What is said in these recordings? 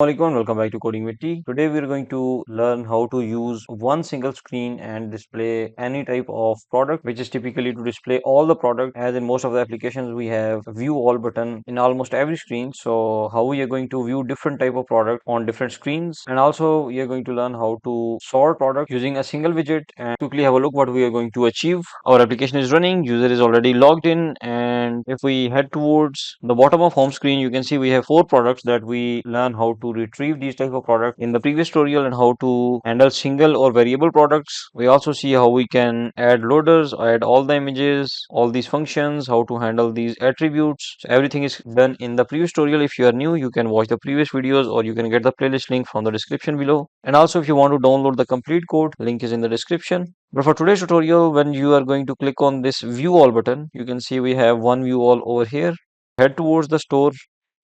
Assalamualaikum, welcome back to Coding with T. Today we are going to learn how to use one single screen and display any type of product, which is typically to display all the product. As in most of the applications, we have a view all button in almost every screen. So how we are going to view different type of product on different screens, and also we are going to learn how to sort product using a single widget and quickly have a look what we are going to achieve. Our application is running, user is already logged in, and if we head towards the bottom of home screen, you can see we have four products that we learn how to retrieve these type of products in the previous tutorial and how to handle single or variable products. We also see how we can add loaders, add all the images, all these functions, how to handle these attributes. So everything is done in the previous tutorial. If you are new, you can watch the previous videos or you can get the playlist link from the description below. And also if you want to download the complete code, link is in the description. But for today's tutorial, when you are going to click on this view all button, you can see we have one view all over here. Head towards the store.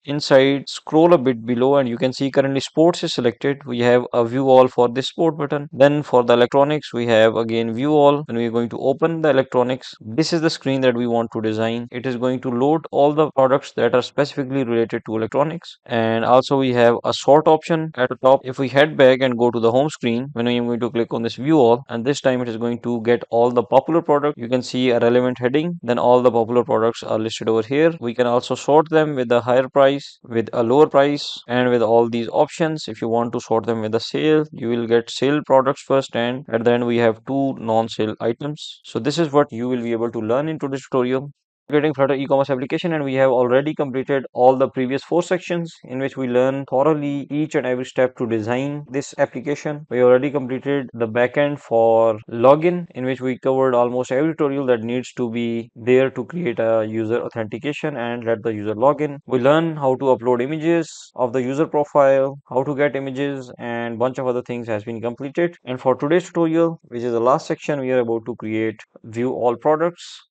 Inside, scroll a bit below and you can see currently sports is selected. We have a view all for this sport button. Then for the electronics, we have again view all, and we're going to open the electronics. This is the screen that we want to design. It is going to load all the products that are specifically related to electronics. And also we have a sort option at the top. If we head back and go to the home screen, when I'm going to click on this view all, and this time it is going to get all the popular products. You can see a relevant heading. Then all the popular products are listed over here. We can also sort them with a higher price, with a lower price, and with all these options. If you want to sort them with a sale, you will get sale products first, and at the end we have two non-sale items. So this is what you will be able to learn in today's tutorial. Creating Flutter e-commerce application, and we have already completed all the previous four sections in which we learn thoroughly each and every step to design this application. We already completed the backend for login, in which we covered almost every tutorial that needs to be there to create a user authentication and let the user log in. We learn how to upload images of the user profile, how to get images, and bunch of other things has been completed. And for today's tutorial, which is the last section, we are about to create view all products.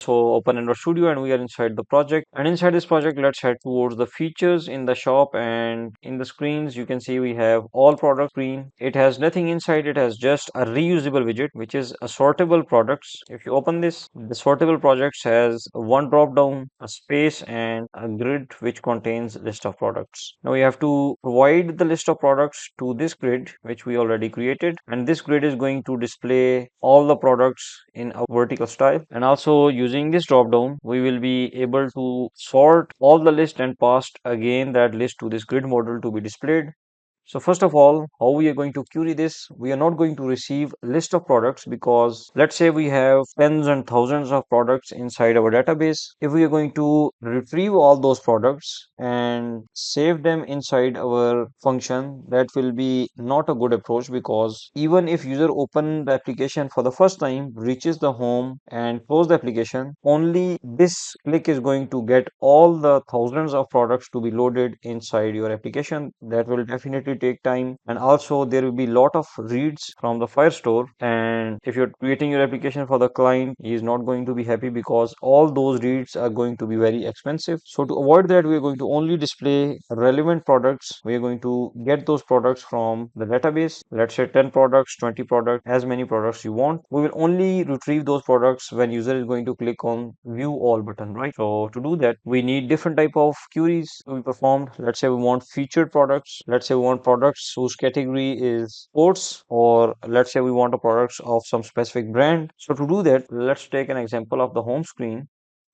So open Android Studio and we are inside the project, and inside this project let's head towards the features in the shop. And in the screens you can see we have all product screen. It has nothing inside, it has just a reusable widget which is a sortable products. If you open this, the sortable projects has one drop down, a space, and a grid which contains list of products. Now we have to provide the list of products to this grid which we already created, and this grid is going to display all the products in a vertical style. And also using this drop down, we will be able to sort all the list and pass again that list to this grid model to be displayed. So first of all, how we are going to query this? We are not going to receive list of products, because let's say we have tens and thousands of products inside our database. If we are going to retrieve all those products and save them inside our function, that will be not a good approach, because even if user open the application for the first time, reaches the home and close the application, only this click is going to get all the thousands of products to be loaded inside your application. That will definitely take time, and also there will be lot of reads from the Firestore. And if you're creating your application for the client, he is not going to be happy, because all those reads are going to be very expensive. So to avoid that, we are going to only display relevant products. We are going to get those products from the database. Let's say 10 products, 20 products, as many products you want. We will only retrieve those products when user is going to click on view all button, right? So to do that, we need different type of queries to be performed. Let's say we want featured products. Let's say we want products whose category is sports, or let's say we want a products of some specific brand. So to do that, let's take an example of the home screen.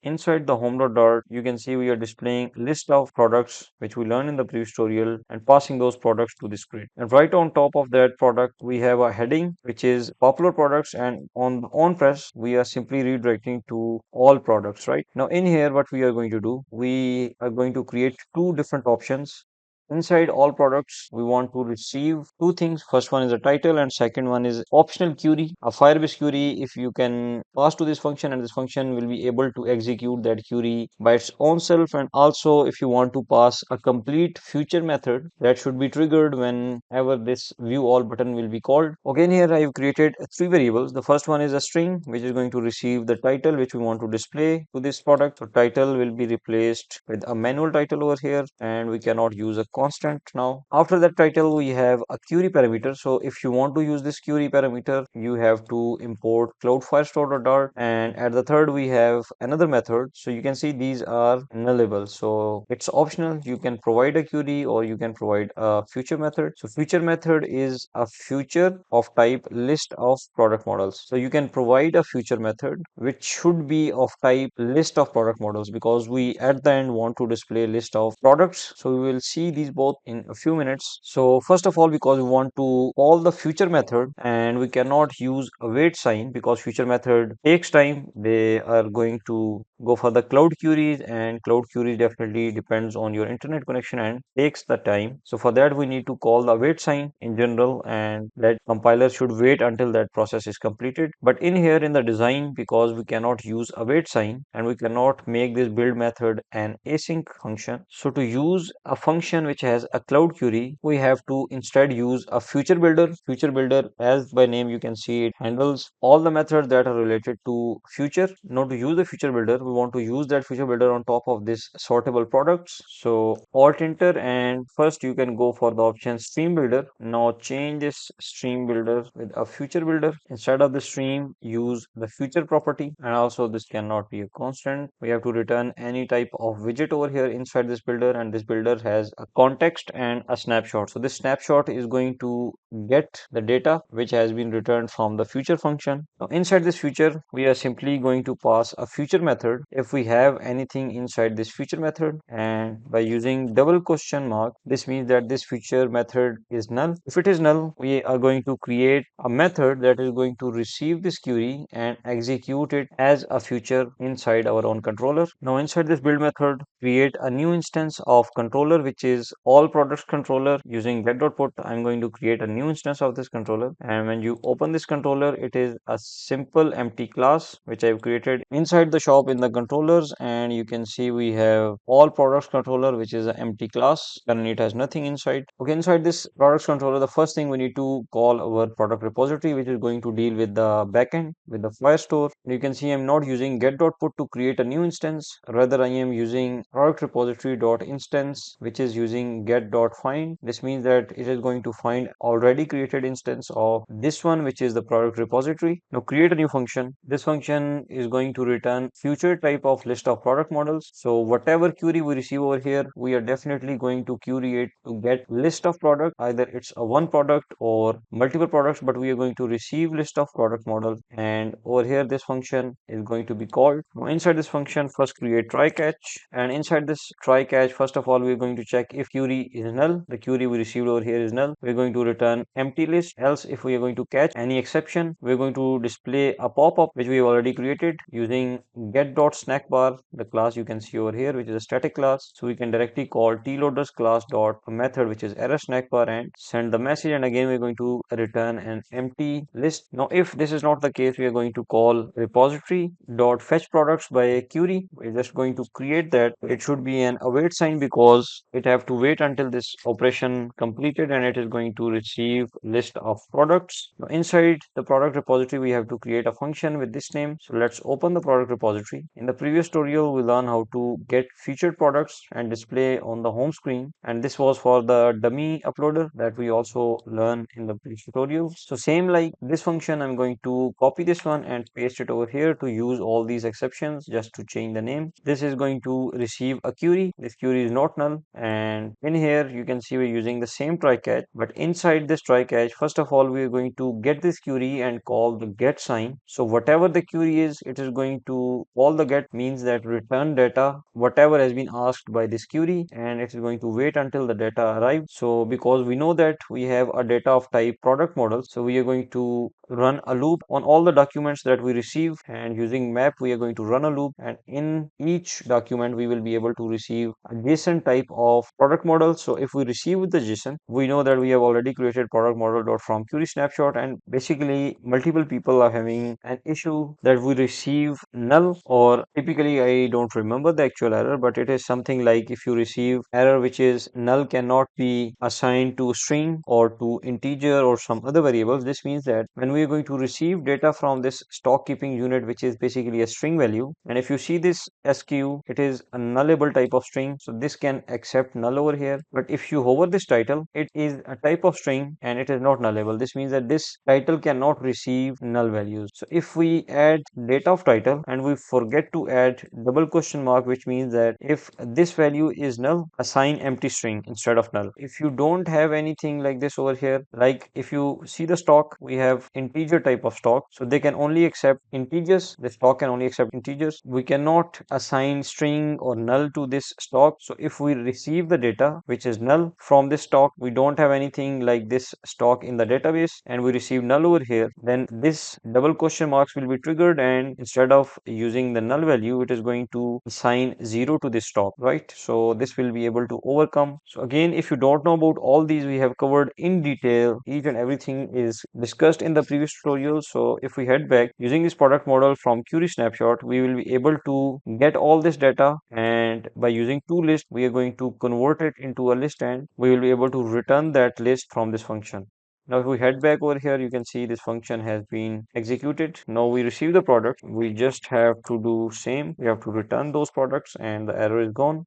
Inside the home.dart, you can see we are displaying list of products which we learned in the previous tutorial and passing those products to this grid. And right on top of that product, we have a heading which is popular products, and on press, we are simply redirecting to all products, right? Now in here, what we are going to do, we are going to create two different options. Inside all products, we want to receive two things. First one is a title, and second one is optional query, a Firebase query. If you can pass to this function, and this function will be able to execute that query by its own self. And also, if you want to pass a complete future method, that should be triggered whenever this view all button will be called. Again, here I have created three variables. The first one is a string, which is going to receive the title which we want to display to this product. So title will be replaced with a manual title over here, and we cannot use a constant now. After that title, we have a query parameter. So if you want to use this query parameter, you have to import cloud firestore.dart, and at the third we have another method. So you can see these are nullable, so it's optional. You can provide a query or you can provide a future method. So future method is a future of type list of product models. So you can provide a future method which should be of type list of product models, because we at the end want to display list of products. So we will see these both in a few minutes. So first of all, because we want to call the future method and we cannot use a wait sign, because future method takes time. They are going to go for the cloud queries, and cloud queries definitely depends on your internet connection and takes the time. So for that we need to call the wait sign in general, and that compiler should wait until that process is completed. But in here in the design, because we cannot use a wait sign and we cannot make this build method an async function, so to use a function which has a cloud query, we have to instead use a future builder. Future builder, as by name you can see, it handles all the methods that are related to future. Now to use the future builder, we want to use that future builder on top of this sortable products. So alt enter, and first you can go for the option stream builder. Now change this stream builder with a future builder. Instead of the stream, use the future property, and also this cannot be a constant. We have to return any type of widget over here inside this builder, and this builder has a context and a snapshot. So this snapshot is going to get the data which has been returned from the future function. Now inside this future, we are simply going to pass a future method if we have anything inside this future method, and by using double question mark, this means that this future method is null. If it is null, we are going to create a method that is going to receive this query and execute it as a future inside our own controller. Now inside this build method, create a new instance of controller which is all products controller. Using get.put, I'm going to create a new instance of this controller, and when you open this controller, it is a simple empty class which I've created inside the shop in the controllers, and you can see we have all products controller which is an empty class. Currently it has nothing inside. Okay, inside this products controller, the first thing we need to call our product repository, which is going to deal with the backend with the Firestore. You can see I'm not using get.put to create a new instance, rather I am using product repository.instance, which is using get.find. This means that it is going to find already created instance of this one, which is the product repository. Now create a new function. This function is going to return future type of list of product models. So whatever query we receive over here, we are definitely going to query it to get list of product. Either it's a one product or multiple products, but we are going to receive list of product model, and over here this function is going to be called. Now inside this function, first create try catch, and inside this try catch, first of all we are going to check if query is null. The query we received over here is null. We're going to return empty list. Else, if we are going to catch any exception, we're going to display a pop-up which we have already created using get.snackbar, the class you can see over here, which is a static class. So we can directly call tloaders class dot method, which is error snackbar, and send the message, and again we're going to return an empty list. Now if this is not the case, we are going to call repository dot fetch products by query. We're just going to create that. It should be an await sign because it have to wait until this operation completed, and it is going to receive list of products. Now inside the product repository, we have to create a function with this name. So let's open the product repository. In the previous tutorial, we learned how to get featured products and display on the home screen, and this was for the dummy uploader that we also learned in the previous tutorial. So same like this function, I'm going to copy this one and paste it over here to use all these exceptions, just to change the name. This is going to receive a query. This query is not null, and in here you can see we're using the same try catch, but inside this try catch, first of all we're going to get this query and call the get sign. So whatever the query is, it is going to call the get, means that return data whatever has been asked by this query, and it is going to wait until the data arrives. So because we know that we have a data of type product model, so we are going to run a loop on all the documents that we receive, and using map we are going to run a loop, and in each document we will be able to receive a JSON type of product model. So if we receive the JSON, we know that we have already created product model dot from query snapshot, and basically multiple people are having an issue that we receive null, or typically I don't remember the actual error, but it is something like if you receive error which is null cannot be assigned to string or to integer or some other variables. This means that when we are going to receive data from this stock keeping unit, which is basically a string value. And if you see this SQ, it is a nullable type of string. So this can accept null over here. But if you hover this title, it is a type of string and it is not nullable. This means that this title cannot receive null values. So if we add data of title and we forget to add double question mark, which means that if this value is null, assign empty string instead of null. If you don't have anything like this over here, like if you see the stock, we have integer type of stock, so they can only accept integers. The stock can only accept integers. We cannot assign string or null to this stock. So if we receive the data which is null from this stock, we don't have anything like this stock in the database, and we receive null over here, then this double question marks will be triggered, and instead of using the null value, it is going to assign 0 to this stock, right? So this will be able to overcome. So again, if you don't know about all these, we have covered in detail. Each and everything is discussed in the previous tutorial. So if we head back using this product model from query snapshot, we will be able to get all this data, and by using toList, we are going to convert it into a list, and we will be able to return that list from this function. Now, if we head back over here, you can see this function has been executed. Now we receive the product. We just have to do same. We have to return those products and the error is gone.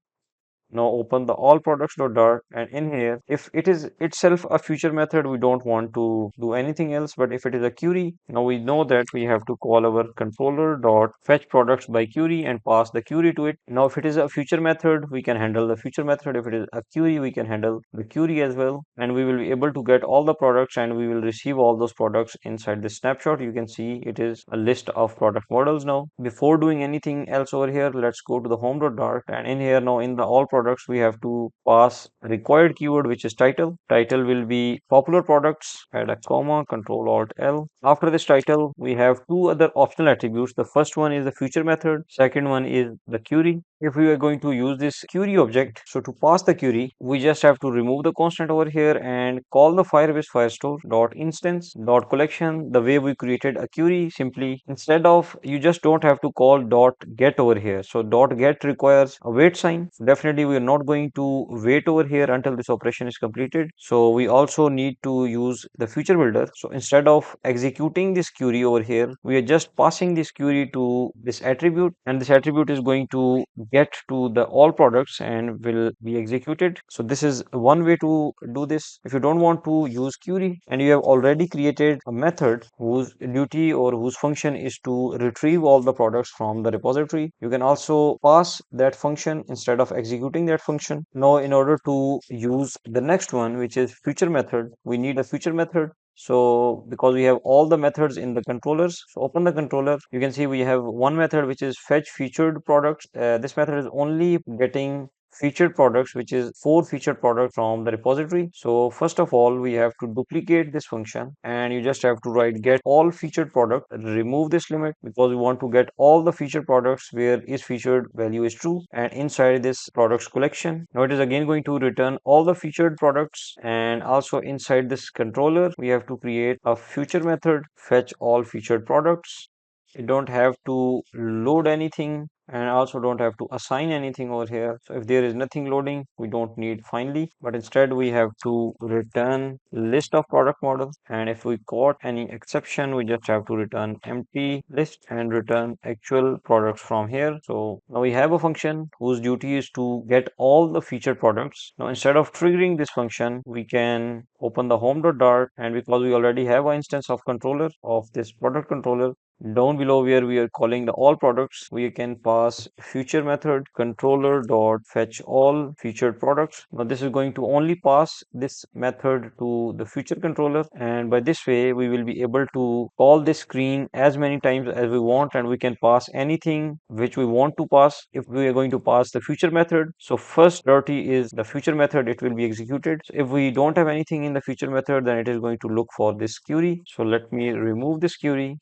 Now open the all products.dart, and in here, if it is itself a future method, we don't want to do anything else. But if it is a query, now we know that we have to call our controller dot fetch products by query and pass the query to it. Now if it is a future method, we can handle the future method. If it is a query, we can handle the query as well, and we will be able to get all the products, and we will receive all those products inside this snapshot. You can see it is a list of product models. Now before doing anything else over here, let's go to the home.dart, and in here, now in the all products, we have to pass required keyword, which is title. Title will be popular products, add a comma, control alt L. After this title, we have two other optional attributes. The first one is the future method, second one is the query. If we are going to use this query object, so to pass the query, we just have to remove the constant over here and call the Firebase Firestore dot instance dot collection the way we created a query. Simply, instead of, you just don't have to call dot get over here. So dot get requires a wait sign. Definitely we are not going to wait over here until this operation is completed. So we also need to use the future builder. So instead of executing this query over here, we are just passing this query to this attribute, and this attribute is going to get to the all products and will be executed. So this is one way to do this. If you don't want to use query and you have already created a method whose duty or whose function is to retrieve all the products from the repository, you can also pass that function instead of executing that function. Now in order to use the next one, which is future method, we need a future method. So because we have all the methods in the controllers, so open the controller, you can see we have one method which is fetch featured products. This method is only getting featured products, which is 4 featured products from the repository. So first of all, we have to duplicate this function, and you just have to write get all featured product, remove this limit because we want to get all the featured products where is featured value is true, and inside this products collection, now it is again going to return all the featured products. And also inside this controller, we have to create a future method fetch all featured products. You don't have to load anything and also don't have to assign anything over here. So if there is nothing loading, we don't need finally, but instead we have to return list of product models. And if we caught any exception, we just have to return empty list and return actual products from here. So now we have a function whose duty is to get all the featured products. Now instead of triggering this function, we can open the home.dart, and because we already have an instance of controller of this product controller, down below where we are calling the all products, we can pass future method controller dot fetch all featured products. Now this is going to only pass this method to the future controller, and by this way we will be able to call this screen as many times as we want, and we can pass anything which we want to pass if we are going to pass the future method. So first priority is the future method, it will be executed. So if we don't have anything in the future method, then it is going to look for this query. So let me remove this query.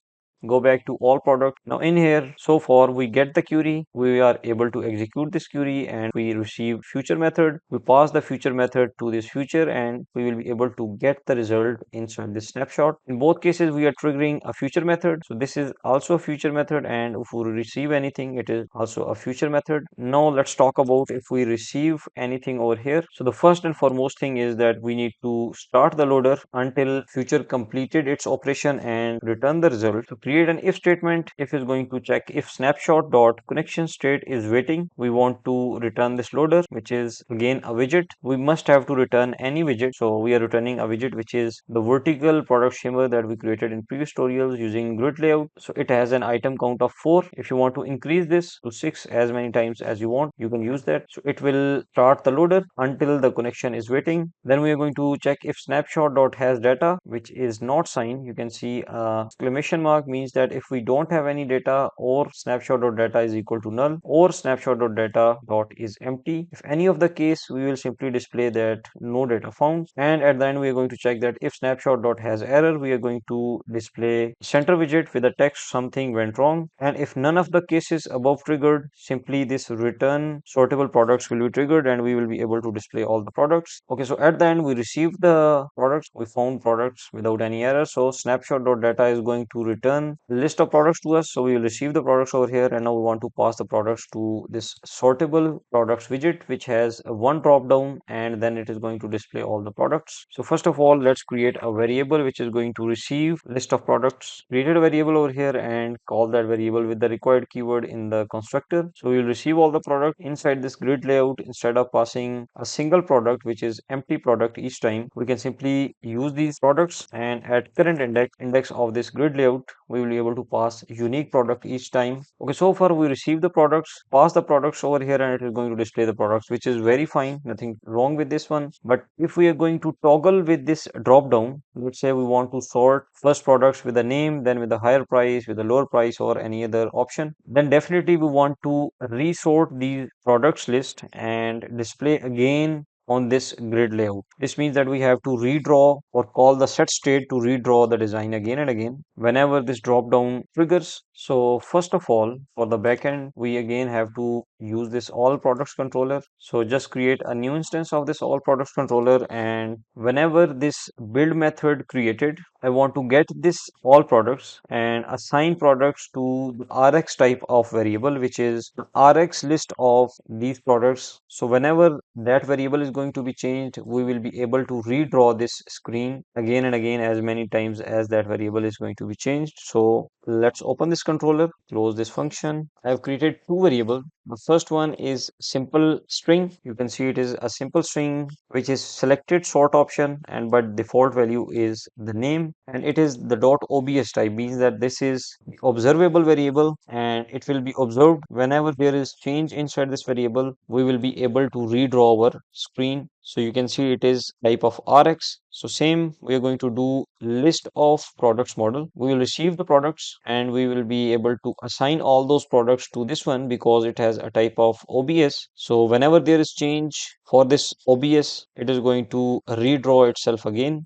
go back to all product. Now in here, so far we get the query, we are able to execute this query and we receive future method. We pass the future method to this future and we will be able to get the result inside this snapshot. In both cases, we are triggering a future method. So this is also a future method, and if we receive anything, it is also a future method. Now let's talk about if we receive anything over here. So the first and foremost thing is that we need to start the loader until future completed its operation and return the result. To create an if statement, if is going to check if snapshot dot connection state is waiting. We want to return this loader, which is again a widget. We must have to return any widget. So we are returning a widget which is the vertical product shimmer that we created in previous tutorials using grid layout. So it has an item count of 4. If you want to increase this to 6 as many times as you want, you can use that. So it will start the loader until the connection is waiting. Then we are going to check if snapshot dot has data, which is not signed. You can see exclamation mark means that if we don't have any data, or snapshot dot data is equal to null, or snapshot dot data dot is empty. If any of the case, we will simply display that no data found. And at the end, we are going to check that if snapshot dot has error, we are going to display center widget with the text something went wrong. And if none of the cases above triggered, simply this return sortable products will be triggered and we will be able to display all the products. Okay, so at the end, we received the products. We found products without any error. So snapshot.data is going to return a list of products to us. So we will receive the products over here, and now we want to pass the products to this sortable products widget, which has one drop down, and then it is going to display all the products. So first of all, let's create a variable which is going to receive list of products. Created a variable over here and call that variable with the required keyword in the constructor. So we will receive all the product inside this grid layout. Instead of passing a single product which is empty product each time, we can simply use these products, and at current index of this grid layout, we will be able to pass unique product each time. Okay, so far we receive the products, pass the products over here, and it is going to display the products, which is very fine, nothing wrong with this one. But if we are going to toggle with this drop down, let's say we want to sort first products with a name, then with a higher price, with a lower price, or any other option, then definitely we want to resort the products list and display again on this grid layout. This means that we have to redraw or call the set state to redraw the design again and again whenever this drop down triggers. So first of all, for the backend, we again have to use this all products controller. So just create a new instance of this all products controller, and whenever this build method created, I want to get this all products and assign products to the Rx type of variable, which is Rx list of these products. So whenever that variable is going to be changed, we will be able to redraw this screen again and again as many times as that variable is going to be changed. So let's open this controller, close this function. I have created two variables. The first one is simple string. You can see it is a simple string which is selected sort option, and but default value is the name, and it is the .obs type, means that this is the observable variable and it will be observed whenever there is change inside this variable. We will be able to redraw our screen. So you can see it is type of Rx. So same, we are going to do list of products model. We will receive the products and we will be able to assign all those products to this one because it has a type of OBS. So whenever there is change for this OBS, it is going to redraw itself again.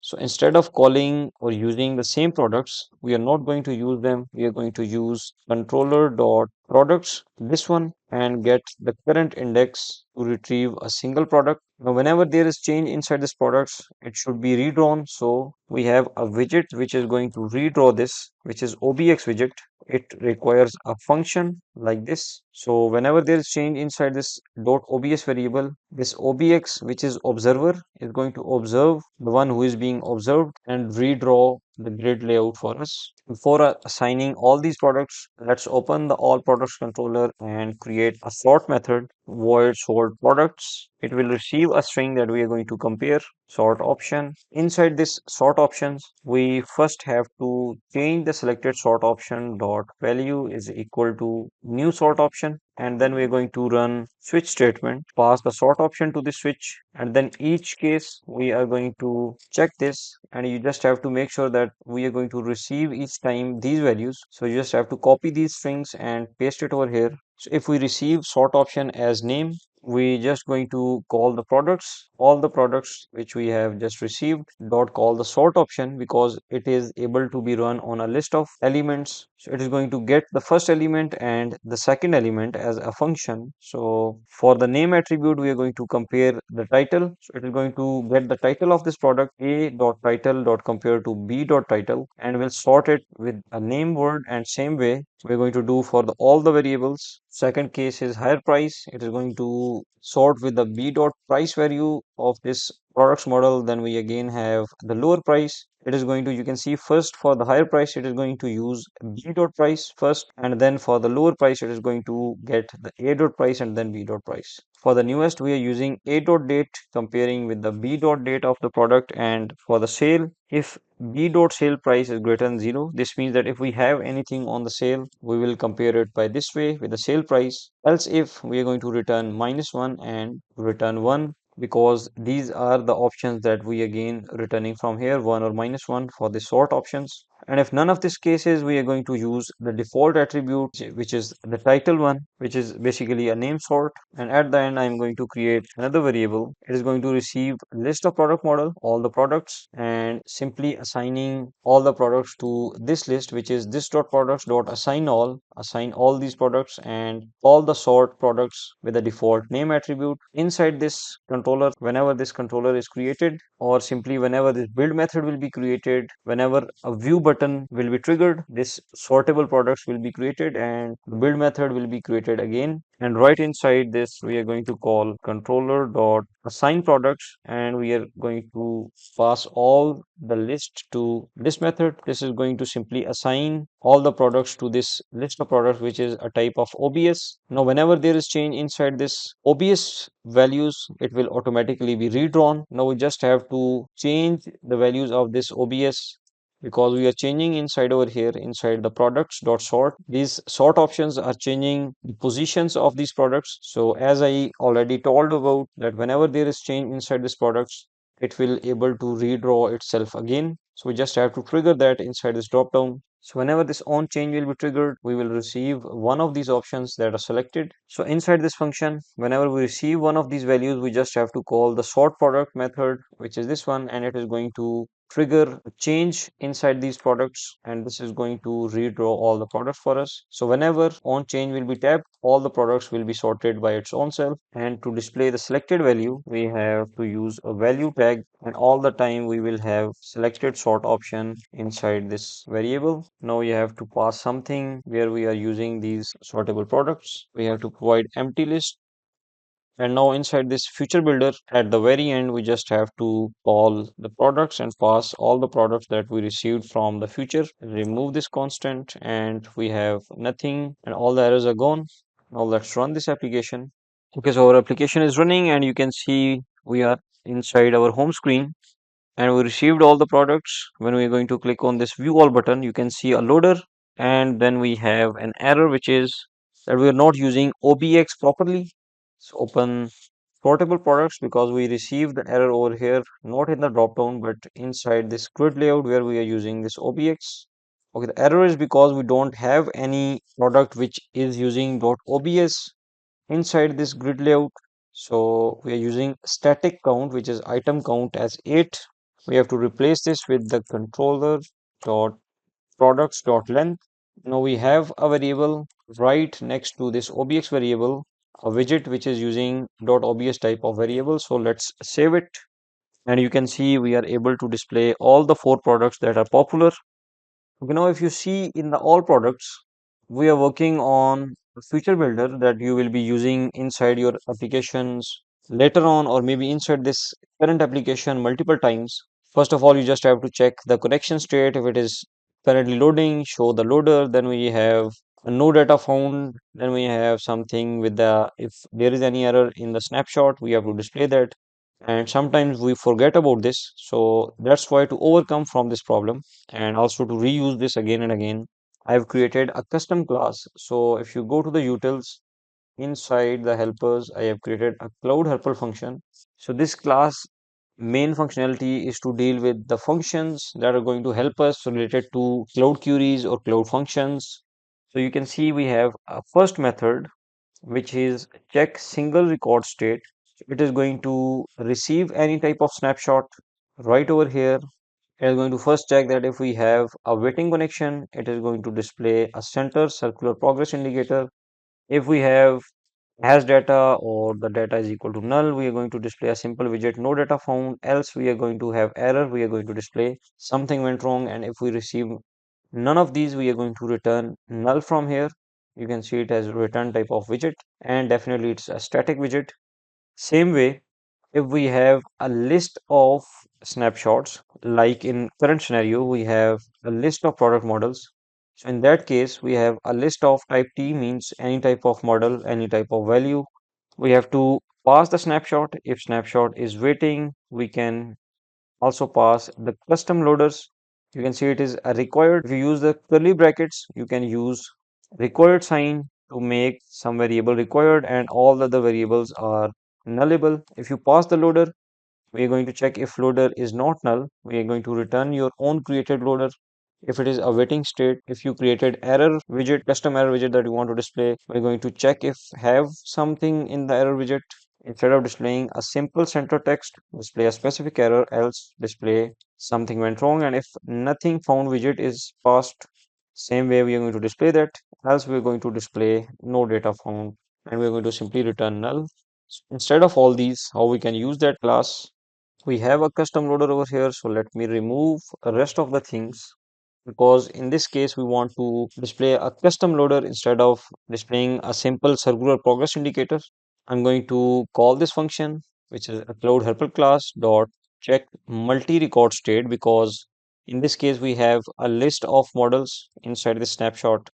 So instead of calling or using the same products, we are not going to use them. We are going to use controller dot products, this one, and get the current index to retrieve a single product. Now, whenever there is change inside this products, it should be redrawn. So we have a widget which is going to redraw this, which is OBX widget. It requires a function like this. So whenever there is change inside this .obs variable, this OBX, which is observer, is going to observe the one who is being observed and redraw the grid layout for us. Before assigning all these products, let's open the all products controller and create a sort method, void sort products. It will receive a string that we are going to compare, sort option. Inside this sort options, we first have to change the selected sort option dot value is equal to new sort option, and then we're going to run switch statement, pass the sort option to the switch, and then each case we are going to check this, and you just have to make sure that we are going to receive each time these values. So you just have to copy these strings and paste it over here. So if we receive sort option as name, we just going to call the products, all the products which we have just received, dot call the sort option because it is able to be run on a list of elements. So it is going to get the first element and the second element as a function. So for the name attribute, we are going to compare the title. So it is going to get the title of this product, a dot title dot compare to b dot title, and will sort it with a name word, and same way we're going to do for all the variables. Second case is higher price. It is going to sort with the b dot price value of this products model. Then we again have the lower price. It is going to, you can see first for the higher price, it is going to use b dot price first, and then for the lower price, it is going to get the a dot price and then b dot price. For the newest, we are using a dot date comparing with the b dot date of the product, and for the sale, if b dot sale price is greater than 0, this means that if we have anything on the sale, we will compare it by this way with the sale price. Else if we are going to return -1 and return 1, because these are the options that we again returning from here, 1 or -1 for the sort options. And if none of these cases, we are going to use the default attribute, which is the title one, which is basically a name sort. And at the end, I'm going to create another variable. It is going to receive list of product model, all the products, and simply assigning all the products to this list, which is this dot products dot assign all these products and all the sort products with the default name attribute. Inside this controller, whenever this controller is created, or simply whenever this build method will be created, whenever a view button will be triggered, this sortable products will be created and the build method will be created again. And right inside this, we are going to call controller dot assign products, and we are going to pass all the list to this method. This is going to simply assign all the products to this list of products, which is a type of OBS. Now, whenever there is change inside this OBS values, it will automatically be redrawn. Now we just have to change the values of this OBS because we are changing inside over here inside the products dot sort. These sort options are changing the positions of these products. So as I already told about that, whenever there is change inside this products, it will able to redraw itself again. So we just have to trigger that inside this drop down. So whenever this on change will be triggered, we will receive one of these options that are selected. So inside this function, whenever we receive one of these values, we just have to call the sort product method, which is this one, and it is going to trigger a change inside these products, and this is going to redraw all the products for us. So whenever on change will be tapped, all the products will be sorted by its own self. And to display the selected value, we have to use a value tag, and all the time we will have selected sort option inside this variable. Now we have to pass something where we are using these sortable products. We have to provide empty list. And now inside this future builder, at the very end, we just have to call the products and pass all the products that we received from the future. Remove this constant and we have nothing and all the errors are gone. Now let's run this application. Okay, so our application is running and you can see we are inside our home screen and we received all the products. When we're going to click on this view all button, you can see a loader, and then we have an error which is that we are not using OBX properly. So open portable products because we received the error over here, not in the drop down, but inside this grid layout where we are using this OBX. Okay, the error is because we don't have any product which is using .obs inside this grid layout. So we are using static count, which is item count as 8. We have to replace this with the controller dot products dot length. Now we have a variable right next to this obx variable, a widget which is using dot obs type of variable. So let's save it. And you can see we are able to display all the 4 products that are popular. Okay, now if you see in the all products, we are working on a feature builder that you will be using inside your applications later on, or maybe inside this current application multiple times. First of all, you just have to check the connection state. If it is currently loading, show the loader. Then we have a no data found. Then we have something with the, if there is any error in the snapshot, we have to display that. And sometimes we forget about this. So that's why to overcome from this problem and also to reuse this again and again, I've created a custom class. So if you go to the utils inside the helpers, I have created a cloud helper function. So this class main functionality is to deal with the functions that are going to help us related to cloud queries or cloud functions. So you can see we have a first method which is check single record state. It is going to receive any type of snapshot right over here. It is going to first check that if we have a waiting connection, it is going to display a center circular progress indicator. If we have has data or the data is equal to null, we are going to display a simple widget, no data found. Else we are going to have error, we are going to display something went wrong. And if we receive none of these, we are going to return null from here. You can see it as return type of widget, and definitely it's a static widget. Same way, if we have a list of snapshots, like in current scenario, we have a list of product models. So in that case, we have a list of type T, means any type of model, any type of value. We have to pass the snapshot. If snapshot is waiting, we can also pass the custom loaders. You can see it is a required. If you use the curly brackets, you can use required sign to make some variable required, and all the other variables are nullable. If you pass the loader, we are going to check if loader is not null. We are going to return your own created loader. If it is a waiting state, if you created error widget, custom error widget that you want to display, we're going to check if have something in the error widget. Instead of displaying a simple center text, display a specific error, else display something went wrong. And if nothing found widget is passed, same way we are going to display that, else we're going to display no data found, and we're going to simply return null. Instead of all these, how we can use that class? We have a custom loader over here, so let me remove the rest of the things, because in this case we want to display a custom loader instead of displaying a simple circular progress indicator. I'm going to call this function, which is a cloud helper class dot check multi-record state, because in this case we have a list of models inside the snapshot.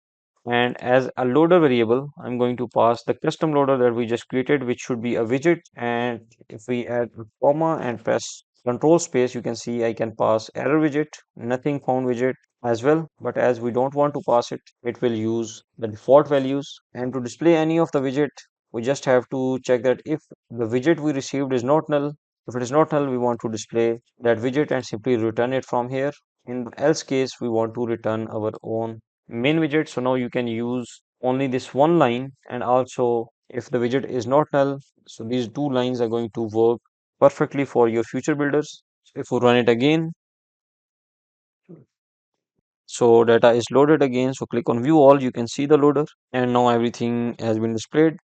And as a loader variable, I'm going to pass the custom loader that we just created, which should be a widget. And if we add a comma and press control space, you can see I can pass error widget, nothing found widget as well. But as we don't want to pass it, it will use the default values. And to display any of the widget, we just have to check that if the widget we received is not null. If it is not null, we want to display that widget and simply return it from here. In the else case, we want to return our own main widget. So now you can use only this one line, and also if the widget is not null, so these two lines are going to work perfectly for your future builders. So if we run it again, so data is loaded again. So click on view all, you can see the loader, and now everything has been displayed.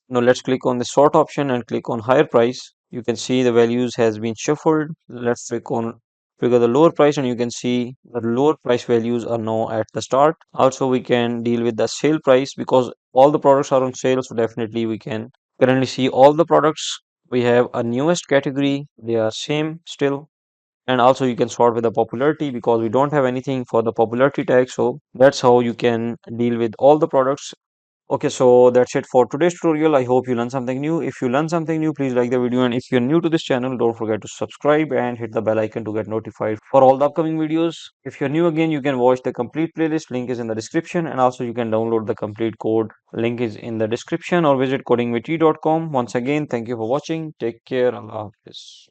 Now let's click on the sort option and click on higher price. You can see the values has been shuffled. Let's click on figure the lower price, and you can see the lower price values are now at the start. Also, we can deal with the sale price because all the products are on sale. So definitely we can currently see all the products. We have a newest category. They are same still. And also you can sort with the popularity because we don't have anything for the popularity tag. So that's how you can deal with all the products. Okay, so that's it for today's tutorial. I hope you learned something new. If you learned something new, please like the video. And if you're new to this channel, don't forget to subscribe and hit the bell icon to get notified for all the upcoming videos. If you're new again, you can watch the complete playlist. Link is in the description. And also you can download the complete code. Link is in the description, or visit codingwithy.com. Once again, thank you for watching. Take care. Allah Hafiz.